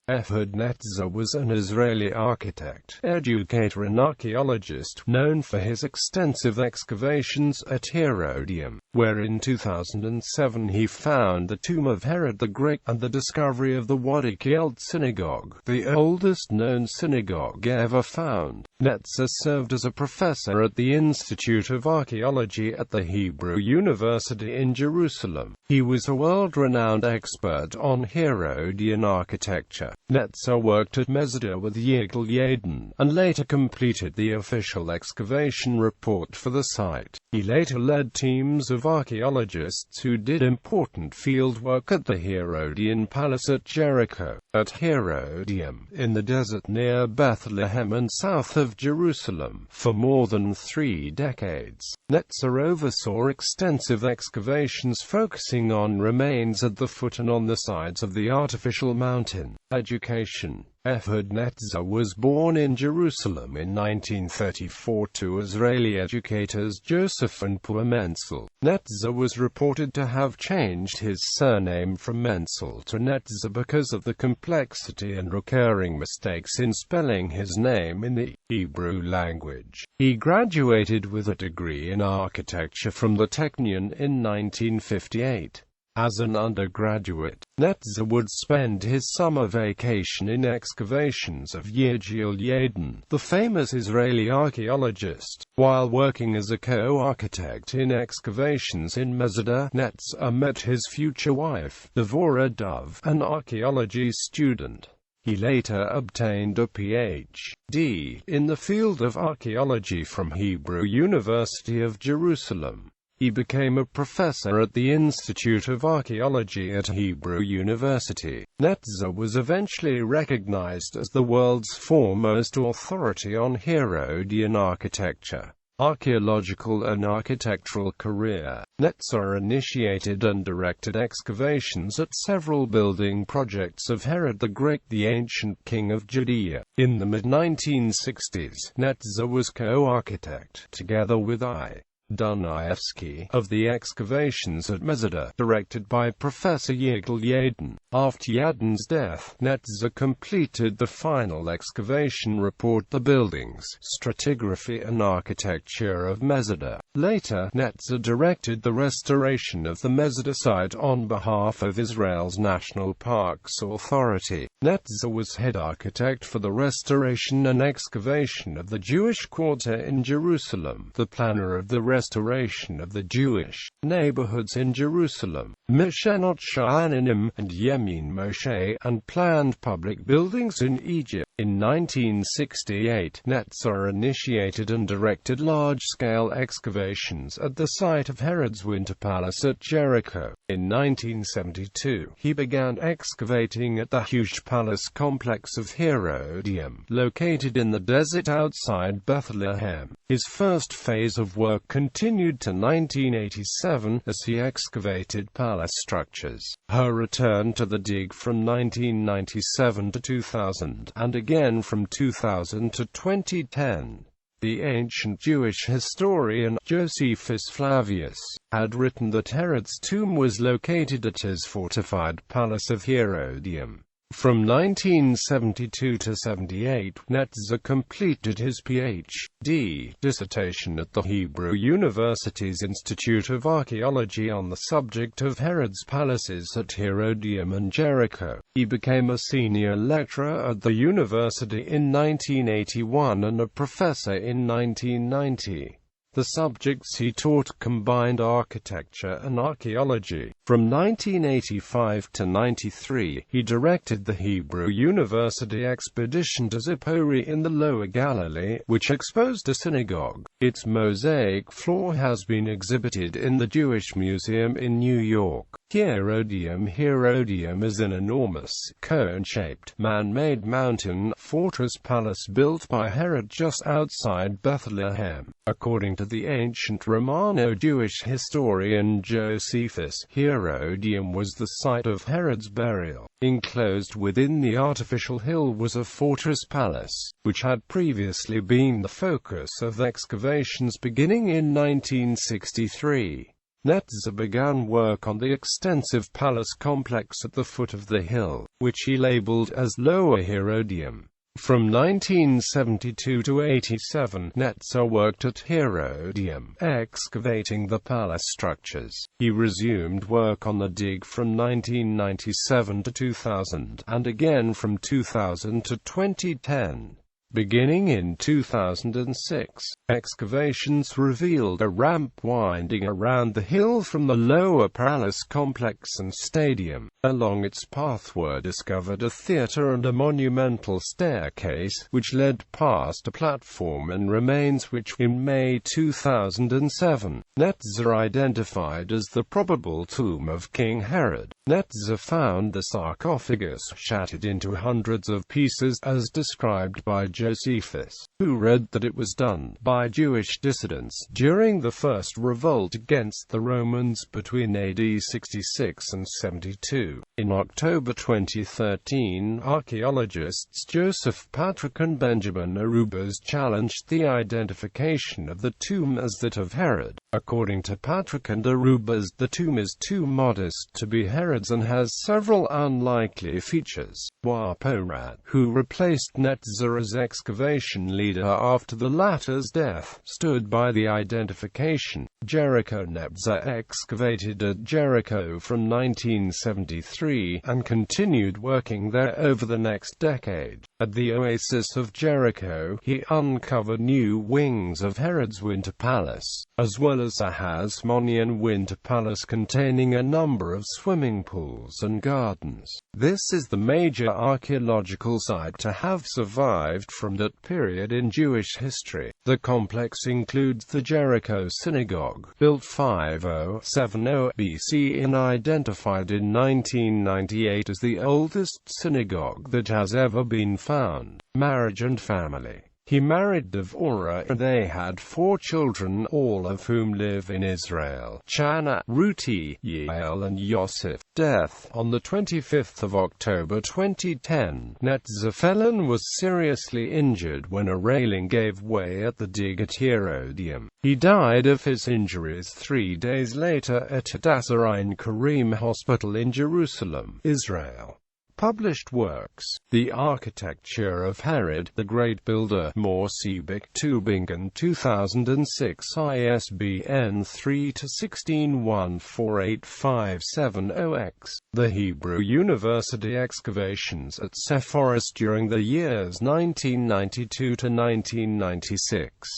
Ehud Netzer was an Israeli architect, educator and archaeologist, known for his extensive excavations at Herodium, where in 2007 he found the tomb of Herod the Great, and the discovery of the Wadi Qelt Synagogue, the oldest known synagogue ever found. Netzer served as a professor at the Institute of Archaeology at the Hebrew University in Jerusalem. He was a world-renowned expert on Herodian architecture. Netzer worked at Masada with Yigal Yadin, and later completed the official excavation report for the site. He later led teams of archaeologists who did important field work at the Herodian palace at Jericho, at Herodium, in the desert near Bethlehem and south of Jerusalem, for more than 3 decades. Netzer oversaw extensive excavations focusing on remains at the foot and on the sides of the artificial mountain. Education. Ehud Netzer was born in Jerusalem in 1934 to Israeli educators Joseph and Pua Menzel. Netzer was reported to have changed his surname from Menzel to Netzer because of the complexity and recurring mistakes in spelling his name in the Hebrew language. He graduated with a degree in architecture from the Technion in 1958. As an undergraduate, Netzer would spend his summer vacation in excavations of Yigal Yadin, the famous Israeli archaeologist. While working as a co-architect in excavations in Masada, Netzer met his future wife, Devorah Dove, an archaeology student. He later obtained a Ph.D. in the field of archaeology from Hebrew University of Jerusalem. He became a professor at the Institute of Archaeology at Hebrew University. Netzer was eventually recognized as the world's foremost authority on Herodian architecture, archaeological and architectural career. Netzer initiated and directed excavations at several building projects of Herod the Great, the ancient king of Judea. In the mid-1960s, Netzer was co-architect, together with I. Dunayevsky, of the excavations at Masada, directed by Professor Yigal Yadin. After Yadin's death, Netzer completed the final excavation report, The Buildings, Stratigraphy and Architecture of Masada. Later, Netzer directed the restoration of the Masada site on behalf of Israel's National Parks Authority. Netzer was head architect for the restoration and excavation of the Jewish Quarter in Jerusalem, the planner of the restoration of the Jewish neighborhoods in Jerusalem, Mishenot Sha'anim and Yemin Moshe, and planned public buildings in Egypt. In 1968, Netzer initiated and directed large-scale excavations at the site of Herod's winter palace at Jericho. In 1972, he began excavating at the huge palace complex of Herodium, located in the desert outside Bethlehem. His first phase of work continued to 1987 as he excavated palace structures. Her return to the dig from 1997 to 2000, and again from 2000 to 2010. The ancient Jewish historian Josephus Flavius had written that Herod's tomb was located at his fortified palace of Herodium. From 1972 to 78, Netzer completed his Ph.D. dissertation at the Hebrew University's Institute of Archaeology on the subject of Herod's palaces at Herodium and Jericho. He became a senior lecturer at the university in 1981 and a professor in 1990. The subjects he taught combined architecture and archaeology. From 1985 to 93, he directed the Hebrew University expedition to Zippori in the Lower Galilee, which exposed a synagogue. Its mosaic floor has been exhibited in the Jewish Museum in New York. Herodium is an enormous, cone-shaped, man-made mountain fortress palace built by Herod just outside Bethlehem. According to the ancient Romano-Jewish historian Josephus, Herodium was the site of Herod's burial. Enclosed within the artificial hill was a fortress palace, which had previously been the focus of excavations beginning in 1963. Netzer began work on the extensive palace complex at the foot of the hill, which he labeled as Lower Herodium. From 1972 to 87, Netzer worked at Herodium, excavating the palace structures. He resumed work on the dig from 1997 to 2000, and again from 2000 to 2010. Beginning in 2006, excavations revealed a ramp winding around the hill from the lower palace complex and stadium. Along its path were discovered a theatre and a monumental staircase, which led past a platform and remains which, in May 2007, Netzer identified as the probable tomb of King Herod. Netzer found the sarcophagus shattered into hundreds of pieces as described by Josephus, who read that it was done by Jewish dissidents during the first revolt against the Romans between AD 66 and 72. In October 2013, archaeologists Joseph Patrick and Benjamin Arubas challenged the identification of the tomb as that of Herod. According to Patrick and Arubas, the tomb is too modest to be Herod's and has several unlikely features. Waporat, who replaced Netzer as excavation leader after the latter's death, stood by the identification. Netzer excavated at Jericho from 1973, and continued working there over the next decade. At the Oasis of Jericho, he uncovered new wings of Herod's winter palace, as well as a Hasmonean winter palace containing a number of swimming pools and gardens. This is the major archaeological site to have survived from that period in Jewish history. The complex includes the Jericho Synagogue, built 5070 BC and identified in 1998 as the oldest synagogue that has ever been found. Marriage and family. He married Devorah, and they had 4 children, all of whom live in Israel: Chana, Ruti, Yael and Yosef. Death. On the 25th of October 2010, Netzer Felon was seriously injured when a railing gave way at the dig at Herodium. He died of his injuries 3 days later at Hadassah Ein Karim Hospital in Jerusalem, Israel. Published works: The Architecture of Herod the Great Builder, Morsibik, Tübingen 2006, ISBN 3-16-14850-X. The Hebrew University excavations at Sepphoris during the years 1992 to 1996.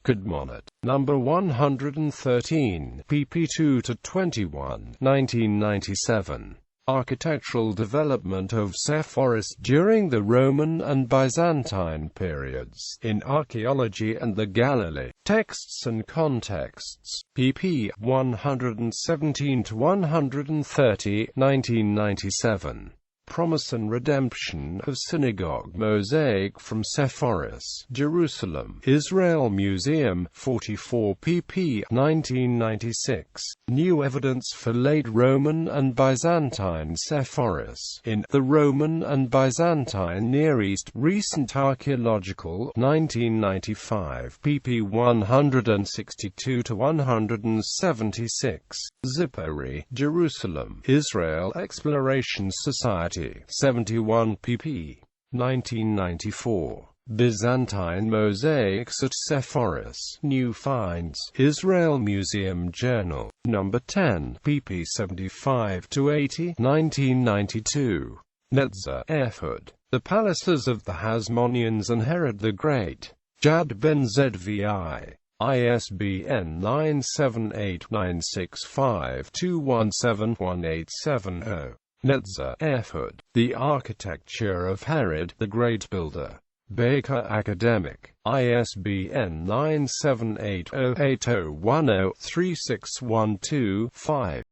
Kudmonat, number 113, pp 2-21, 1997. Architectural development of Sepphoris during the Roman and Byzantine periods, in Archaeology and the Galilee. Texts and contexts, pp. 117-130, 1997. Promise and Redemption of Synagogue Mosaic from Sepphoris, Jerusalem, Israel Museum, 44 pp. 1996. New evidence for late Roman and Byzantine Sepphoris in the Roman and Byzantine Near East. Recent Archaeological, 1995, pp. 162-176. Zippori, Jerusalem, Israel Exploration Society, 71 pp. 1994. Byzantine Mosaics at Sepphoris, New Finds, Israel Museum Journal, No. 10, pp. 75-80, 1992. Netzer, Ehud. The Palaces of the Hasmoneans and Herod the Great. Jad Ben Zvi. ISBN 978-965-217-1870. Netzer, Ehud. The Architecture of Herod the Great Builder. Baker Academic. ISBN 978-08010-3612-5.